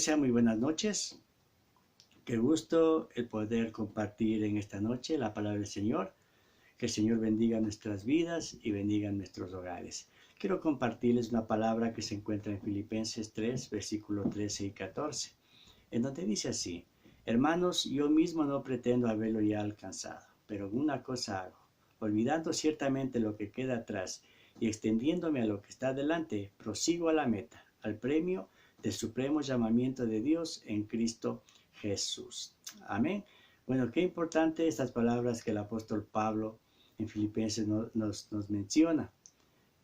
iglesia, muy buenas noches. Qué gusto el poder compartir en esta noche la palabra del Señor. Que el Señor bendiga nuestras vidas y bendiga nuestros hogares. Quiero compartirles una palabra que se encuentra en Filipenses 3, versículos 13 y 14, en donde dice así: Hermanos, yo mismo no pretendo haberlo ya alcanzado, pero una cosa hago, olvidando ciertamente lo que queda atrás y extendiéndome a lo que está delante, prosigo a la meta, al premio del supremo llamamiento de Dios en Cristo Jesús. Amén. Bueno, qué importante estas palabras que el apóstol Pablo en Filipenses nos menciona.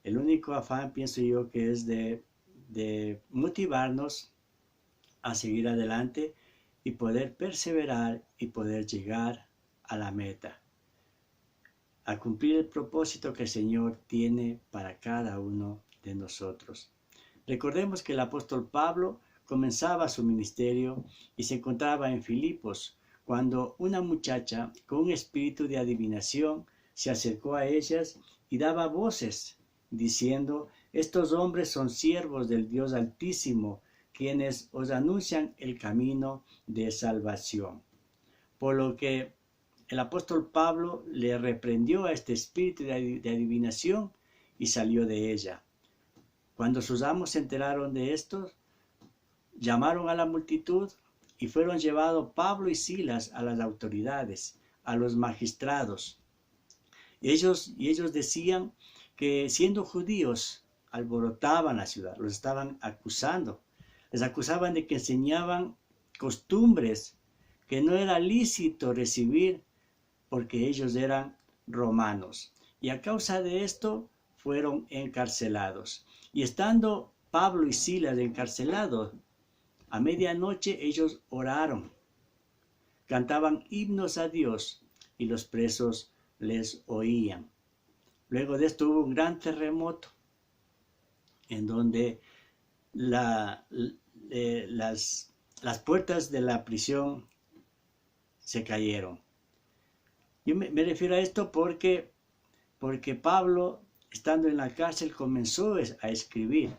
El único afán, pienso yo, que es de motivarnos a seguir adelante y poder perseverar y poder llegar a la meta, a cumplir el propósito que el Señor tiene para cada uno de nosotros. Recordemos que el apóstol Pablo comenzaba su ministerio y se encontraba en Filipos, cuando una muchacha con un espíritu de adivinación se acercó a ellas y daba voces, diciendo: estos hombres son siervos del Dios Altísimo, quienes os anuncian el camino de salvación. Por lo que el apóstol Pablo le reprendió a este espíritu de adivinación y salió de ella. Cuando sus amos se enteraron de esto, llamaron a la multitud y fueron llevados Pablo y Silas a las autoridades, a los magistrados. Ellos decían que, siendo judíos, alborotaban la ciudad, los estaban acusando. Les acusaban de que enseñaban costumbres que no era lícito recibir porque ellos eran romanos. Y a causa de esto fueron encarcelados. Y estando Pablo y Silas encarcelados, a medianoche ellos oraron, cantaban himnos a Dios y los presos les oían. Luego de esto hubo un gran terremoto en donde las puertas de la prisión se cayeron. Yo me refiero a esto porque Pablo, estando en la cárcel, comenzó a escribir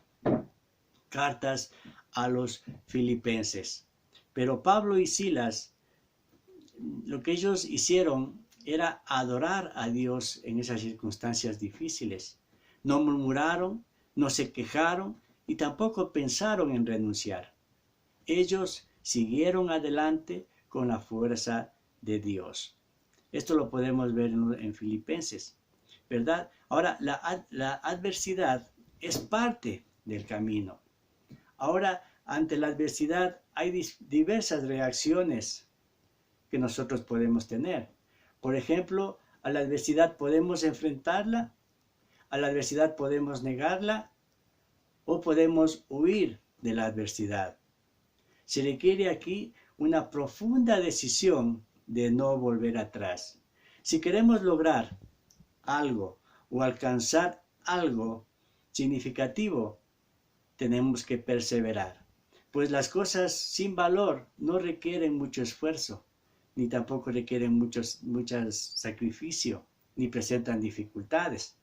cartas a los filipenses. Pero Pablo y Silas, lo que ellos hicieron era adorar a Dios en esas circunstancias difíciles. No murmuraron, no se quejaron y tampoco pensaron en renunciar. Ellos siguieron adelante con la fuerza de Dios. Esto lo podemos ver en Filipenses, ¿verdad? Ahora, la adversidad es parte del camino. Ahora, ante la adversidad hay diversas reacciones que nosotros podemos tener. Por ejemplo, a la adversidad podemos enfrentarla, a la adversidad podemos negarla o podemos huir de la adversidad. Se requiere aquí una profunda decisión de no volver atrás. Si queremos lograr algo o alcanzar algo significativo, tenemos que perseverar, pues las cosas sin valor no requieren mucho esfuerzo, ni tampoco requieren mucho sacrificio, ni presentan dificultades.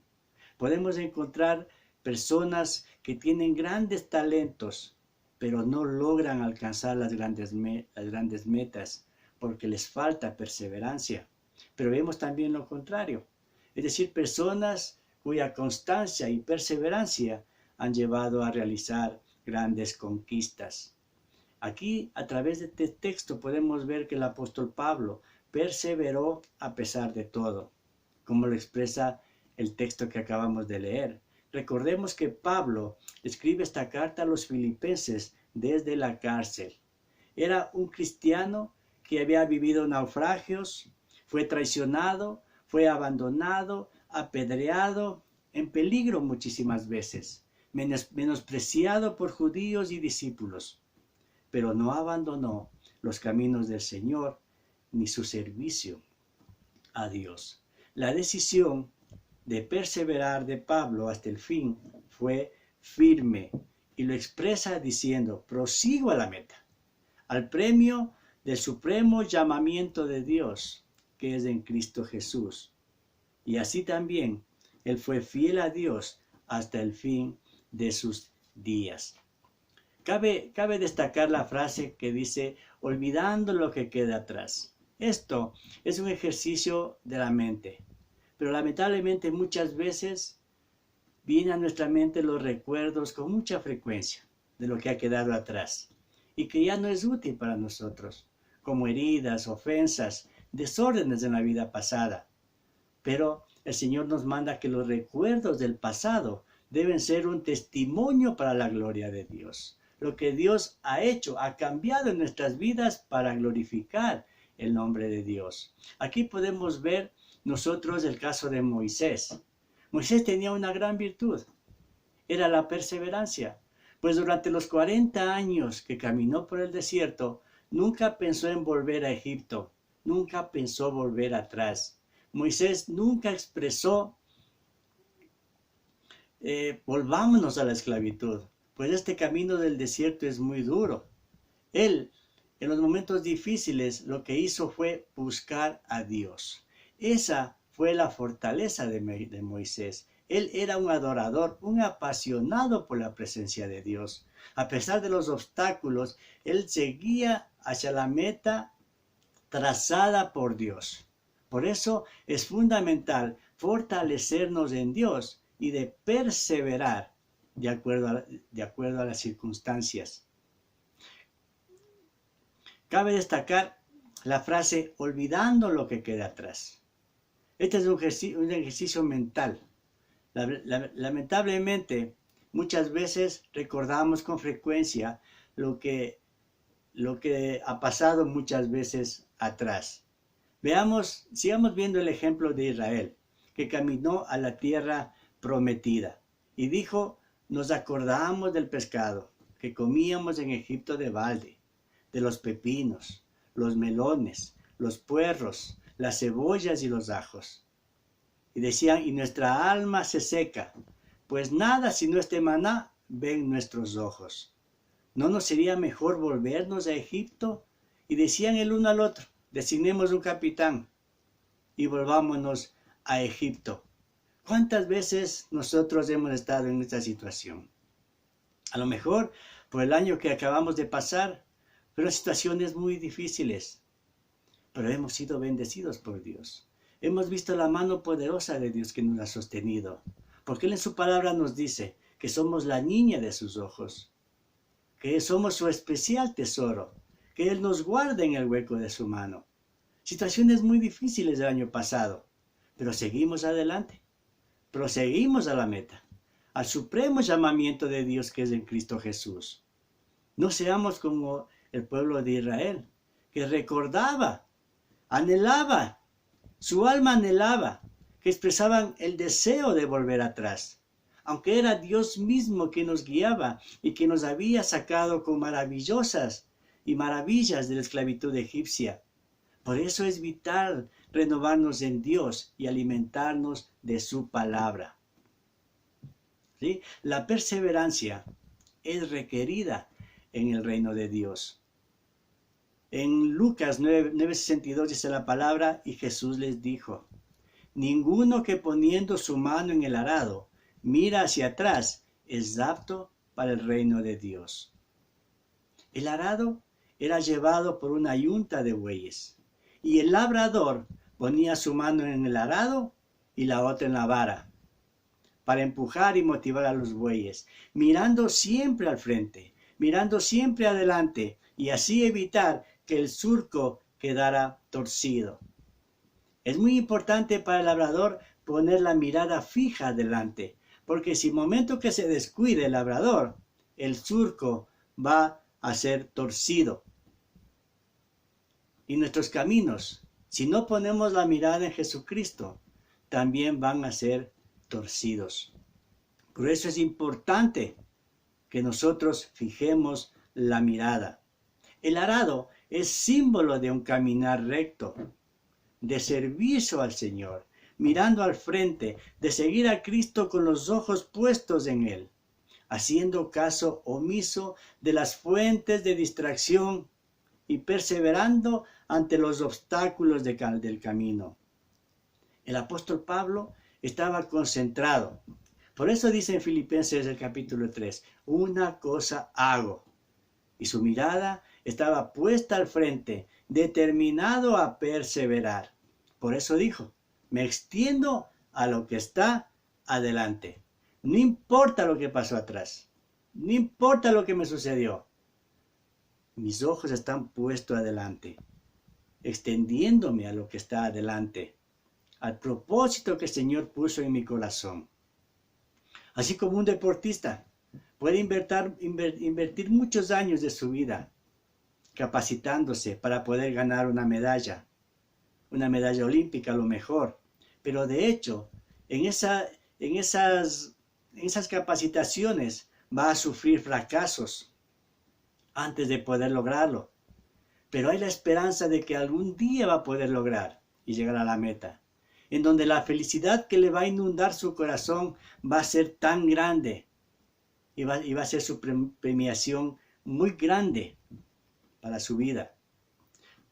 Podemos encontrar personas que tienen grandes talentos, pero no logran alcanzar las grandes metas porque les falta perseverancia. Pero vemos también lo contrario, es decir, personas cuya constancia y perseverancia han llevado a realizar grandes conquistas. Aquí, a través de este texto, podemos ver que el apóstol Pablo perseveró a pesar de todo, como lo expresa el texto que acabamos de leer. Recordemos que Pablo escribe esta carta a los filipenses desde la cárcel. Era un cristiano que había vivido naufragios, fue traicionado, fue abandonado, apedreado, en peligro muchísimas veces, menospreciado por judíos y discípulos, pero no abandonó los caminos del Señor ni su servicio a Dios. La decisión de perseverar de Pablo hasta el fin fue firme y lo expresa diciendo: prosigo a la meta, al premio del supremo llamamiento de Dios, que es en Cristo Jesús. Y así también él fue fiel a Dios hasta el fin de sus días. Cabe destacar la frase que dice, olvidando lo que queda atrás. Esto es un ejercicio de la mente, pero lamentablemente muchas veces vienen a nuestra mente los recuerdos con mucha frecuencia de lo que ha quedado atrás y que ya no es útil para nosotros, como heridas, ofensas, desórdenes en la vida pasada. Pero el Señor nos manda que los recuerdos del pasado deben ser un testimonio para la gloria de Dios. Lo que Dios ha hecho, ha cambiado en nuestras vidas para glorificar el nombre de Dios. Aquí podemos ver nosotros el caso de Moisés. Moisés tenía una gran virtud, era la perseverancia, pues durante los 40 años que caminó por el desierto, nunca pensó en volver a Egipto, nunca pensó volver atrás. Moisés nunca expresó, volvámonos a la esclavitud, pues este camino del desierto es muy duro. Él, en los momentos difíciles, lo que hizo fue buscar a Dios. Esa fue la fortaleza de Moisés. Él era un adorador, un apasionado por la presencia de Dios. A pesar de los obstáculos, él seguía hacia la meta trazada por Dios. Por eso es fundamental fortalecernos en Dios y de perseverar de acuerdo a las circunstancias. Cabe destacar la frase olvidando lo que queda atrás. Este es un ejercicio mental. Lamentablemente, muchas veces recordamos con frecuencia lo que ha pasado muchas veces atrás. Sigamos viendo el ejemplo de Israel, que caminó a la tierra prometida y dijo, nos acordamos del pescado que comíamos en Egipto de balde, de los pepinos, los melones, los puerros, las cebollas y los ajos. Y decían, y nuestra alma se seca, pues nada sino este maná ven nuestros ojos. ¿No nos sería mejor volvernos a Egipto? Y decían el uno al otro, designemos un capitán y volvámonos a Egipto. ¿Cuántas veces nosotros hemos estado en esta situación? A lo mejor por el año que acabamos de pasar, fueron situaciones muy difíciles, pero hemos sido bendecidos por Dios. Hemos visto la mano poderosa de Dios que nos ha sostenido, porque Él en su palabra nos dice que somos la niña de sus ojos, que somos su especial tesoro, que Él nos guarda en el hueco de su mano. Situaciones muy difíciles del año pasado, pero seguimos adelante, proseguimos a la meta, al supremo llamamiento de Dios que es en Cristo Jesús. No seamos como el pueblo de Israel, que recordaba, anhelaba, su alma anhelaba, que expresaban el deseo de volver atrás, aunque era Dios mismo que nos guiaba y que nos había sacado con maravillas de la esclavitud egipcia. Por eso es vital renovarnos en Dios y alimentarnos de su palabra. ¿Sí? La perseverancia es requerida en el reino de Dios. En Lucas 9:62 dice la palabra, y Jesús les dijo, ninguno que poniendo su mano en el arado mira hacia atrás es apto para el reino de Dios. El arado era llevado por una yunta de bueyes, y el labrador ponía su mano en el arado y la otra en la vara, para empujar y motivar a los bueyes, mirando siempre al frente, mirando siempre adelante, y así evitar que el surco quedara torcido. Es muy importante para el labrador poner la mirada fija adelante, porque si momento que se descuide el labrador, el surco va a ser torcido. Y nuestros caminos, si no ponemos la mirada en Jesucristo, también van a ser torcidos. Por eso es importante que nosotros fijemos la mirada. El arado es símbolo de un caminar recto, de servicio al Señor, mirando al frente, de seguir a Cristo con los ojos puestos en Él, haciendo caso omiso de las fuentes de distracción y perseverando ante los obstáculos del camino. El apóstol Pablo estaba concentrado. Por eso dice en Filipenses el capítulo 3, una cosa hago, y su mirada estaba puesta al frente, determinado a perseverar. Por eso dijo, me extiendo a lo que está adelante. No importa lo que pasó atrás, no importa lo que me sucedió. Mis ojos están puestos adelante, extendiéndome a lo que está adelante, al propósito que el Señor puso en mi corazón. Así como un deportista puede invertir muchos años de su vida capacitándose para poder ganar una medalla olímpica a lo mejor. Pero de hecho, en esas capacitaciones va a sufrir fracasos antes de poder lograrlo. Pero hay la esperanza de que algún día va a poder lograr y llegar a la meta, en donde la felicidad que le va a inundar su corazón va a ser tan grande y va a ser su premiación muy grande para su vida.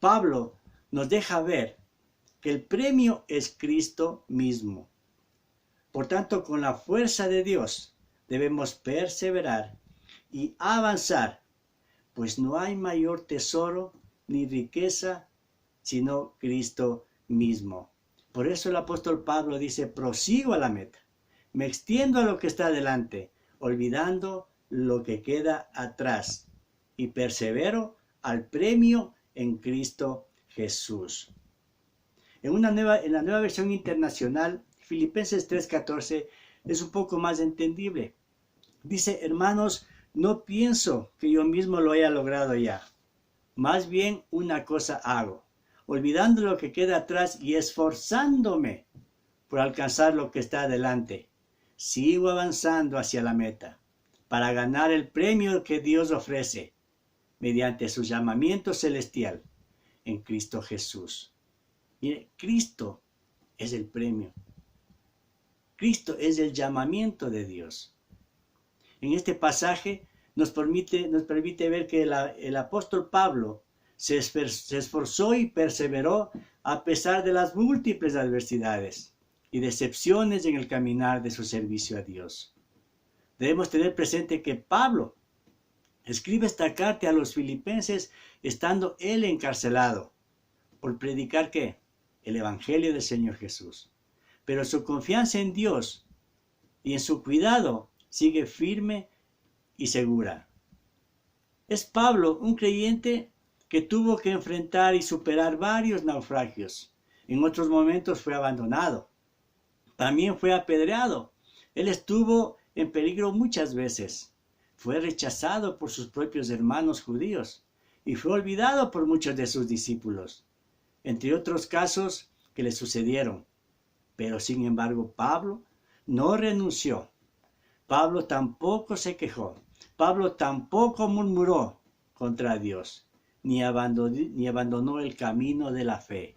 Pablo nos deja ver que el premio es Cristo mismo. Por tanto, con la fuerza de Dios debemos perseverar y avanzar, pues no hay mayor tesoro ni riqueza sino Cristo mismo. Por eso el apóstol Pablo dice, prosigo a la meta, me extiendo a lo que está delante, olvidando lo que queda atrás, y persevero al premio en Cristo Jesús. En la nueva versión internacional, Filipenses 3:14 es un poco más entendible. Dice, hermanos, no pienso que yo mismo lo haya logrado ya. Más bien una cosa hago, olvidando lo que queda atrás y esforzándome por alcanzar lo que está adelante. Sigo avanzando hacia la meta, para ganar el premio que Dios ofrece, mediante su llamamiento celestial en Cristo Jesús. Mire, Cristo es el premio. Cristo es el llamamiento de Dios. En este pasaje nos permite ver que el apóstol Pablo se esforzó y perseveró a pesar de las múltiples adversidades y decepciones en el caminar de su servicio a Dios. Debemos tener presente que Pablo escribe esta carta a los filipenses estando él encarcelado por predicar ¿qué? El Evangelio del Señor Jesús. Pero su confianza en Dios y en su cuidado sigue firme y segura. Es Pablo, un creyente que tuvo que enfrentar y superar varios naufragios. En otros momentos fue abandonado. También fue apedreado. Él estuvo en peligro muchas veces. Fue rechazado por sus propios hermanos judíos y fue olvidado por muchos de sus discípulos, entre otros casos que le sucedieron. Pero sin embargo, Pablo no renunció. Pablo tampoco se quejó. Pablo tampoco murmuró contra Dios, ni abandonó el camino de la fe.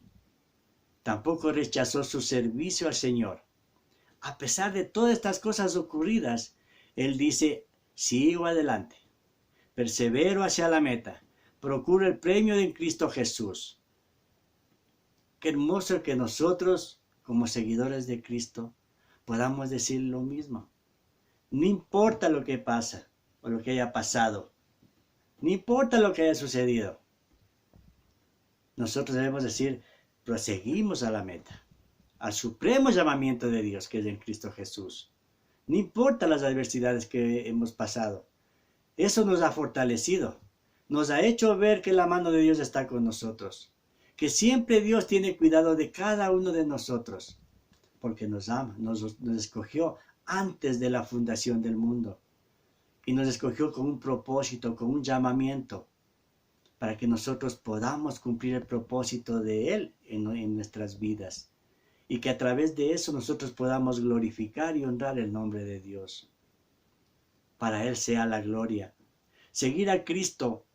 Tampoco rechazó su servicio al Señor. A pesar de todas estas cosas ocurridas, él dice, sigo adelante, persevero hacia la meta, procuro el premio de Cristo Jesús. Qué hermoso que nosotros, como seguidores de Cristo, podamos decir lo mismo. No importa lo que pasa o lo que haya pasado, no importa lo que haya sucedido. Nosotros debemos decir, proseguimos a la meta, al supremo llamamiento de Dios que es en Cristo Jesús. No importa las adversidades que hemos pasado. Eso nos ha fortalecido, nos ha hecho ver que la mano de Dios está con nosotros, que siempre Dios tiene cuidado de cada uno de nosotros, porque nos ama, nos escogió antes de la fundación del mundo y nos escogió con un propósito, con un llamamiento, para que nosotros podamos cumplir el propósito de Él en nuestras vidas y que a través de eso nosotros podamos glorificar y honrar el nombre de Dios. Para Él sea la gloria. Seguir a Cristo,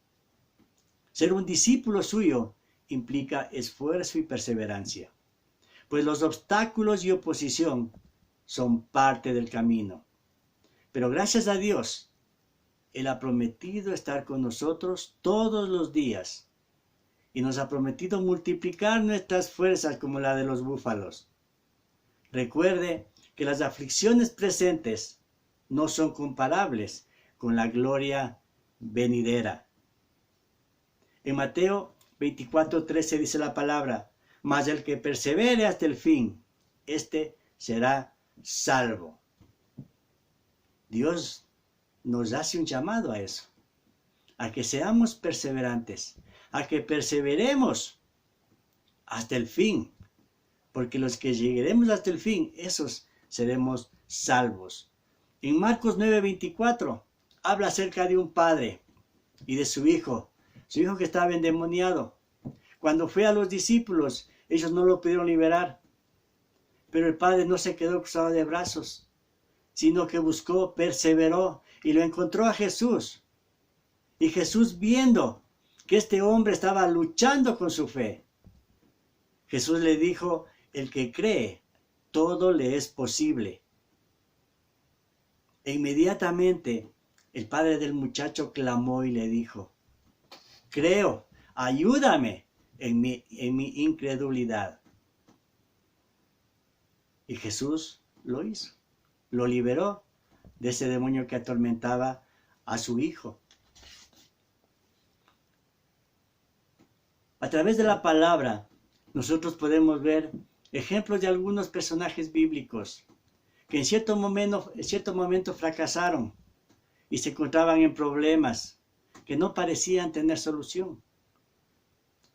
ser un discípulo suyo, implica esfuerzo y perseverancia, pues los obstáculos y oposición son parte del camino. Pero gracias a Dios, Él ha prometido estar con nosotros todos los días y nos ha prometido multiplicar nuestras fuerzas como la de los búfalos. Recuerde que las aflicciones presentes no son comparables con la gloria venidera. En Mateo 24:13 dice la palabra, mas el que persevere hasta el fin, este será salvo. Dios nos hace un llamado a eso, a que seamos perseverantes, a que perseveremos hasta el fin, porque los que llegaremos hasta el fin, esos seremos salvos. En Marcos 9:24 habla acerca de un padre y de su hijo que estaba endemoniado. Cuando fue a los discípulos, ellos no lo pudieron liberar, pero el padre no se quedó cruzado de brazos, sino que buscó, perseveró y lo encontró a Jesús. Y Jesús, viendo que este hombre estaba luchando con su fe, Jesús le dijo, el que cree, todo le es posible. E inmediatamente el padre del muchacho clamó y le dijo, creo, ayúdame en mi incredulidad. Y Jesús lo hizo, lo liberó de ese demonio que atormentaba a su hijo. A través de la palabra, nosotros podemos ver ejemplos de algunos personajes bíblicos que en cierto momento fracasaron y se encontraban en problemas que no parecían tener solución,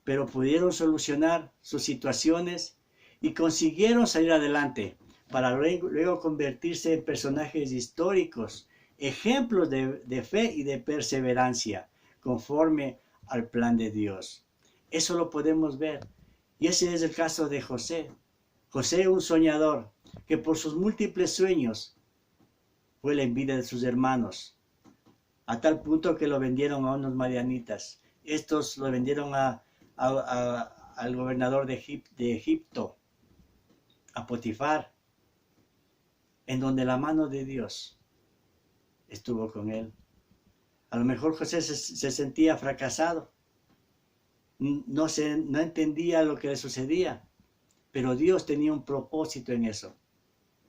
pero pudieron solucionar sus situaciones y consiguieron salir adelante para luego convertirse en personajes históricos, ejemplos de fe y de perseverancia conforme al plan de Dios. Eso lo podemos ver. Y ese es el caso de José. José, un soñador, que por sus múltiples sueños fue la envidia de sus hermanos, a tal punto que lo vendieron a unos madianitas. Estos lo vendieron al gobernador de Egipto, a Potifar, en donde la mano de Dios estuvo con él. A lo mejor José se sentía fracasado, no entendía lo que le sucedía, pero Dios tenía un propósito en eso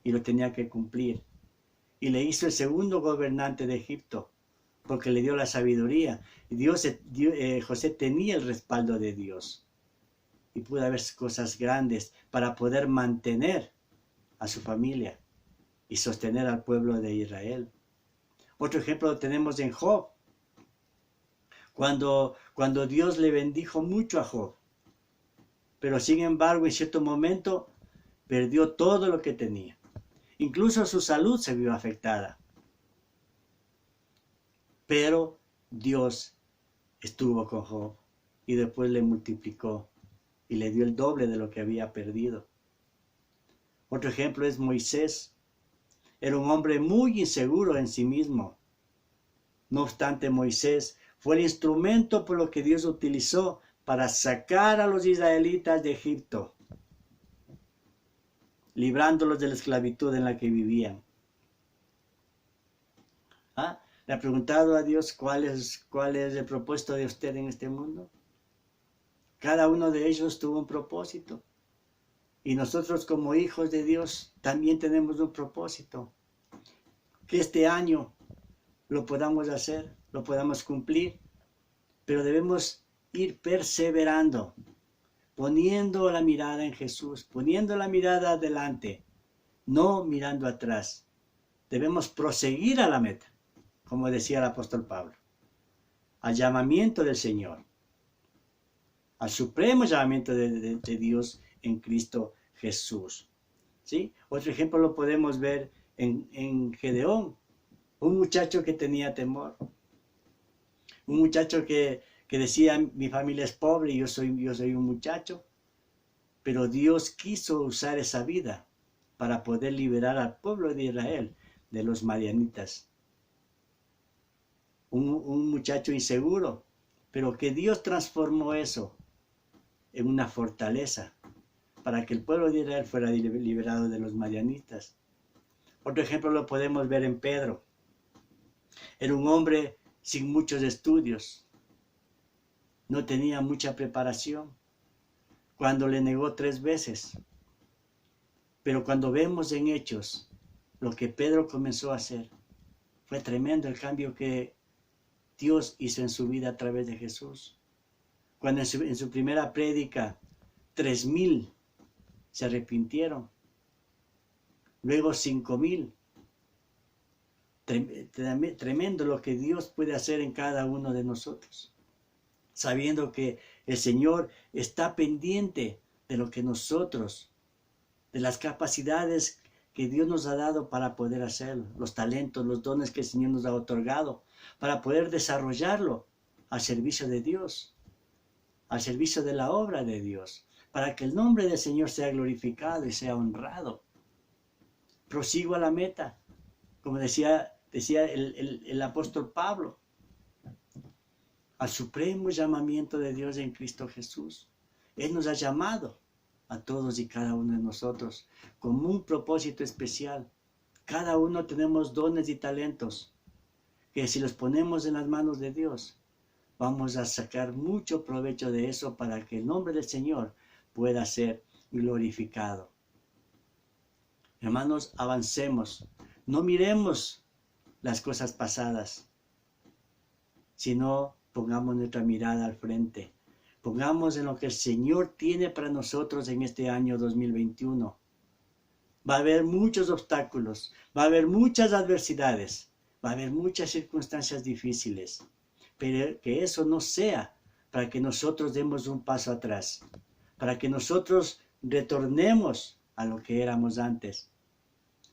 y lo tenía que cumplir. Y le hizo el segundo gobernante de Egipto, porque le dio la sabiduría. José tenía el respaldo de Dios y pudo haber cosas grandes para poder mantener a su familia y sostener al pueblo de Israel. Otro ejemplo lo tenemos en Job, cuando Dios le bendijo mucho a Job, pero sin embargo en cierto momento perdió todo lo que tenía. Incluso su salud se vio afectada. Pero Dios estuvo con Job y después le multiplicó y le dio el doble de lo que había perdido. Otro ejemplo es Moisés. Era un hombre muy inseguro en sí mismo. No obstante, Moisés fue el instrumento por lo que Dios utilizó para sacar a los israelitas de Egipto, librándolos de la esclavitud en la que vivían. ¿Le ha preguntado a Dios cuál es el propósito de usted en este mundo? Cada uno de ellos tuvo un propósito. Y nosotros como hijos de Dios también tenemos un propósito. Que este año lo podamos hacer, lo podamos cumplir, pero debemos ir perseverando, poniendo la mirada en Jesús, poniendo la mirada adelante, no mirando atrás. Debemos proseguir a la meta, como decía el apóstol Pablo, al llamamiento del Señor, al supremo llamamiento de Dios en Cristo Jesús. ¿Sí? Otro ejemplo lo podemos ver en Gedeón, un muchacho que tenía temor, un muchacho que decía, mi familia es pobre y yo soy un muchacho, pero Dios quiso usar esa vida para poder liberar al pueblo de Israel de los madianitas. Un muchacho inseguro, pero que Dios transformó eso en una fortaleza para que el pueblo de Israel fuera liberado de los madianitas. Otro ejemplo lo podemos ver en Pedro. Era un hombre sin muchos estudios, no tenía mucha preparación, cuando le negó 3 veces. Pero cuando vemos en Hechos lo que Pedro comenzó a hacer, fue tremendo el cambio que Dios hizo en su vida a través de Jesús. cuando en su primera prédica 3,000 se arrepintieron, luego 5,000. Tremendo lo que Dios puede hacer en cada uno de nosotros, sabiendo que el Señor está pendiente de lo que nosotros, de las capacidades que Dios nos ha dado para poder hacerlo, los talentos, los dones que el Señor nos ha otorgado, para poder desarrollarlo al servicio de Dios, al servicio de la obra de Dios, para que el nombre del Señor sea glorificado y sea honrado. Prosigo a la meta, como decía el apóstol Pablo, al supremo llamamiento de Dios en Cristo Jesús. Él nos ha llamado a todos y cada uno de nosotros con un propósito especial. Cada uno tenemos dones y talentos que si los ponemos en las manos de Dios, vamos a sacar mucho provecho de eso para que el nombre del Señor pueda ser glorificado. Hermanos, avancemos. No miremos las cosas pasadas, sino pongamos nuestra mirada al frente. Pongamos en lo que el Señor tiene para nosotros en este año 2021. Va a haber muchos obstáculos, va a haber muchas adversidades, va a haber muchas circunstancias difíciles, pero que eso no sea para que nosotros demos un paso atrás, para que nosotros retornemos a lo que éramos antes,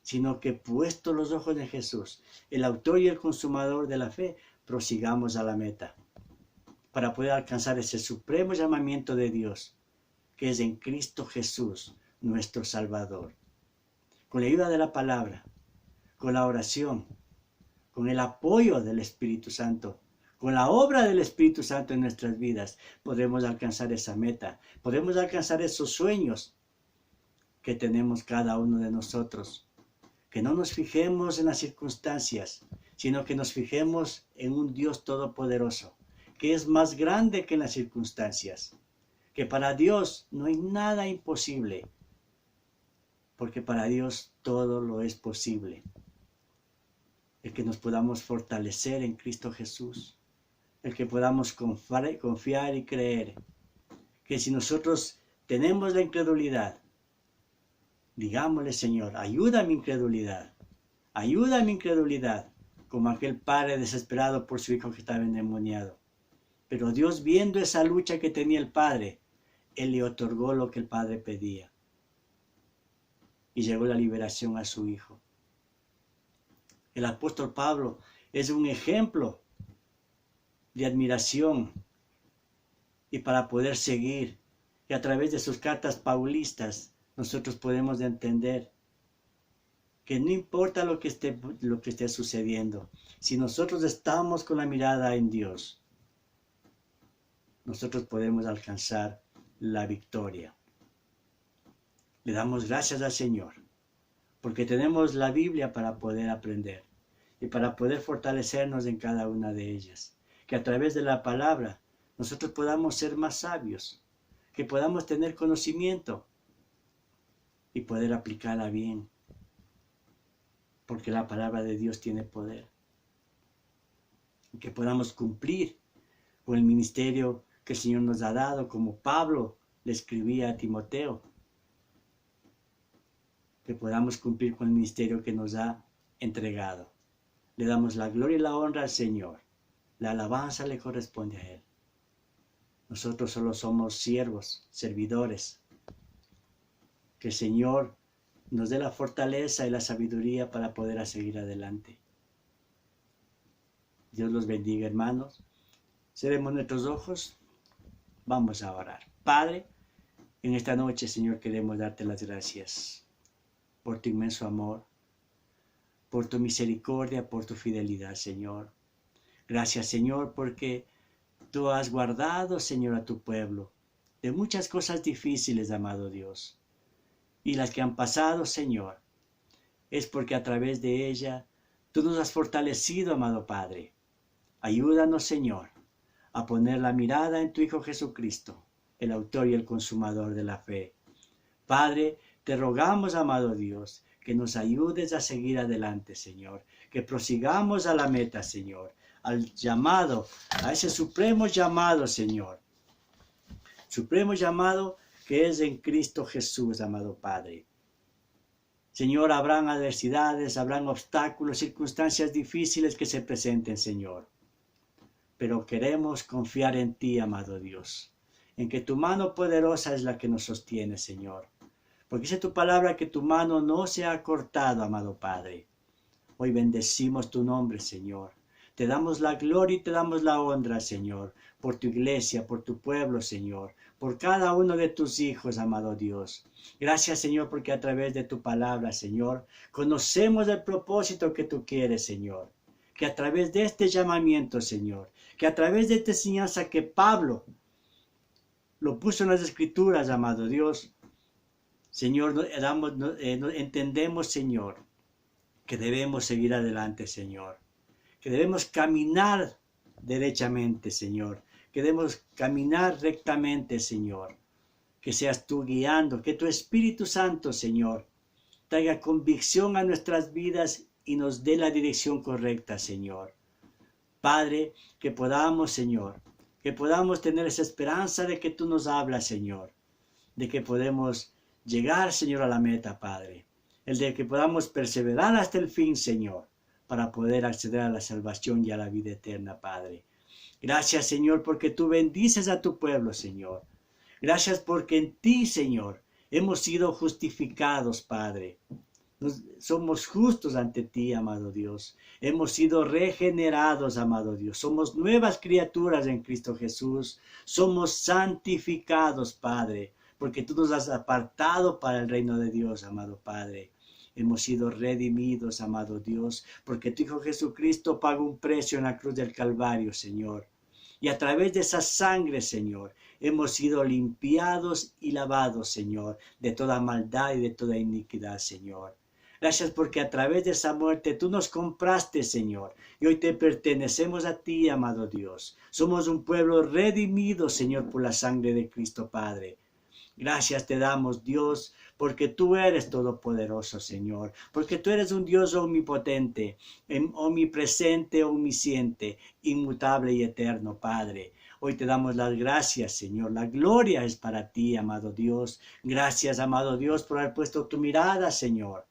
sino que puestos los ojos en Jesús, el autor y el consumador de la fe, prosigamos a la meta, para poder alcanzar ese supremo llamamiento de Dios, que es en Cristo Jesús, nuestro Salvador. Con la ayuda de la palabra, con la oración, con el apoyo del Espíritu Santo, con la obra del Espíritu Santo en nuestras vidas, podremos alcanzar esa meta, podemos alcanzar esos sueños que tenemos cada uno de nosotros. Que no nos fijemos en las circunstancias, sino que nos fijemos en un Dios todopoderoso, que es más grande que las circunstancias, que para Dios no hay nada imposible, porque para Dios todo lo es posible. El que nos podamos fortalecer en Cristo Jesús, el que podamos confiar y creer, que si nosotros tenemos la incredulidad, digámosle, Señor, ayuda a mi incredulidad, como aquel padre desesperado por su hijo que estaba endemoniado. Pero Dios, viendo esa lucha que tenía el padre, Él le otorgó lo que el padre pedía. Y llegó la liberación a su hijo. El apóstol Pablo es un ejemplo de admiración y para poder seguir. Y a través de sus cartas paulistas, nosotros podemos entender que no importa lo que esté sucediendo, si nosotros estamos con la mirada en Dios, nosotros podemos alcanzar la victoria. Le damos gracias al Señor, porque tenemos la Biblia para poder aprender y para poder fortalecernos en cada una de ellas. Que a través de la palabra nosotros podamos ser más sabios, que podamos tener conocimiento y poder aplicarla bien, porque la palabra de Dios tiene poder. Y que podamos cumplir con el ministerio que el Señor nos ha dado, como Pablo le escribía a Timoteo. Que podamos cumplir con el ministerio que nos ha entregado. Le damos la gloria y la honra al Señor. La alabanza le corresponde a Él. Nosotros solo somos siervos, servidores. Que el Señor nos dé la fortaleza y la sabiduría para poder seguir adelante. Dios los bendiga, hermanos. Cerremos nuestros ojos. Vamos a orar. Padre, en esta noche, Señor, queremos darte las gracias por tu inmenso amor, por tu misericordia, por tu fidelidad, Señor. Gracias, Señor, porque tú has guardado, Señor, a tu pueblo de muchas cosas difíciles, amado Dios. Y las que han pasado, Señor, es porque a través de ella tú nos has fortalecido, amado Padre. Ayúdanos, Señor, a poner la mirada en tu Hijo Jesucristo, el autor y el consumador de la fe. Padre, te rogamos, amado Dios, que nos ayudes a seguir adelante, Señor, que prosigamos a la meta, Señor, al llamado, a ese supremo llamado, Señor, supremo llamado que es en Cristo Jesús, amado Padre. Señor, habrán adversidades, habrán obstáculos, circunstancias difíciles que se presenten, Señor. Pero queremos confiar en ti, amado Dios, en que tu mano poderosa es la que nos sostiene, Señor. Porque dice tu palabra que tu mano no se ha cortado, amado Padre. Hoy bendecimos tu nombre, Señor. Te damos la gloria y te damos la honra, Señor, por tu iglesia, por tu pueblo, Señor, por cada uno de tus hijos, amado Dios. Gracias, Señor, porque a través de tu palabra, Señor, conocemos el propósito que tú quieres, Señor. Que a través de este llamamiento, Señor, que a través de esta enseñanza que Pablo lo puso en las Escrituras, amado Dios, Señor, entendemos, Señor, que debemos seguir adelante, Señor. Que debemos caminar derechamente, Señor. Que debemos caminar rectamente, Señor. Que seas tú guiando, que tu Espíritu Santo, Señor, traiga convicción a nuestras vidas y nos dé la dirección correcta, Señor. Padre, que podamos, Señor, que podamos tener esa esperanza de que tú nos hablas, Señor. De que podemos llegar, Señor, a la meta, Padre. El de que podamos perseverar hasta el fin, Señor, para poder acceder a la salvación y a la vida eterna, Padre. Gracias, Señor, porque tú bendices a tu pueblo, Señor. Gracias porque en ti, Señor, hemos sido justificados, Padre. Somos justos ante ti, amado Dios. Hemos sido regenerados, amado Dios. Somos nuevas criaturas en Cristo Jesús. Somos santificados, Padre, porque tú nos has apartado para el reino de Dios, amado Padre. Hemos sido redimidos, amado Dios, porque tu Hijo Jesucristo pagó un precio en la cruz del Calvario, Señor. Y a través de esa sangre, Señor, hemos sido limpiados y lavados, Señor, de toda maldad y de toda iniquidad, Señor. Gracias porque a través de esa muerte tú nos compraste, Señor, y hoy te pertenecemos a ti, amado Dios. Somos un pueblo redimido, Señor, por la sangre de Cristo, Padre. Gracias te damos, Dios, porque tú eres todopoderoso, Señor, porque tú eres un Dios omnipotente, omnipresente, omnisciente, inmutable y eterno, Padre. Hoy te damos las gracias, Señor. La gloria es para ti, amado Dios. Gracias, amado Dios, por haber puesto tu mirada, Señor,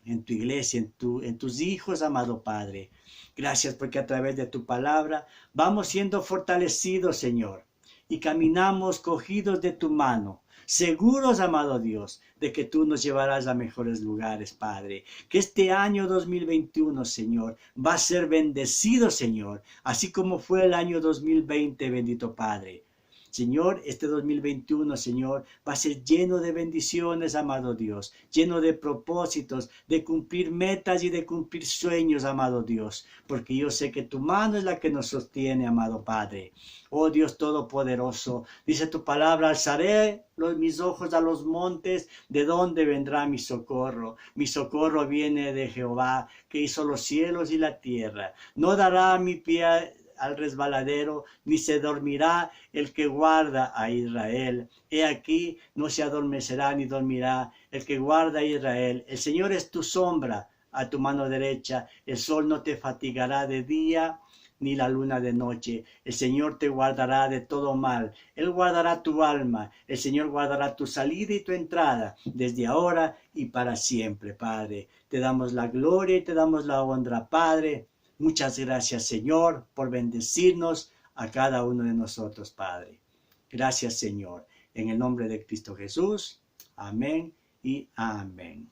en tu iglesia, en tus hijos, amado Padre. Gracias porque a través de tu palabra vamos siendo fortalecidos, Señor, y caminamos cogidos de tu mano, seguros, amado Dios, de que tú nos llevarás a mejores lugares, Padre. Que este año 2021, Señor, va a ser bendecido, Señor, así como fue el año 2020, bendito Padre. Señor, este 2021, Señor, va a ser lleno de bendiciones, amado Dios, lleno de propósitos, de cumplir metas y de cumplir sueños, amado Dios, porque yo sé que tu mano es la que nos sostiene, amado Padre. Oh Dios Todopoderoso, dice tu palabra, alzaré mis ojos a los montes, ¿de dónde vendrá mi socorro? Mi socorro viene de Jehová, que hizo los cielos y la tierra. No dará mi pie al resbaladero, ni se dormirá el que guarda a Israel. He aquí, no se adormecerá ni dormirá el que guarda a Israel. El Señor es tu sombra a tu mano derecha. El sol no te fatigará de día, ni la luna de noche. El Señor te guardará de todo mal. Él guardará tu alma. El Señor guardará tu salida y tu entrada, desde ahora y para siempre, Padre. Te damos la gloria y te damos la honra, Padre. Muchas gracias, Señor, por bendecirnos a cada uno de nosotros, Padre. Gracias, Señor. En el nombre de Cristo Jesús. Amén y amén.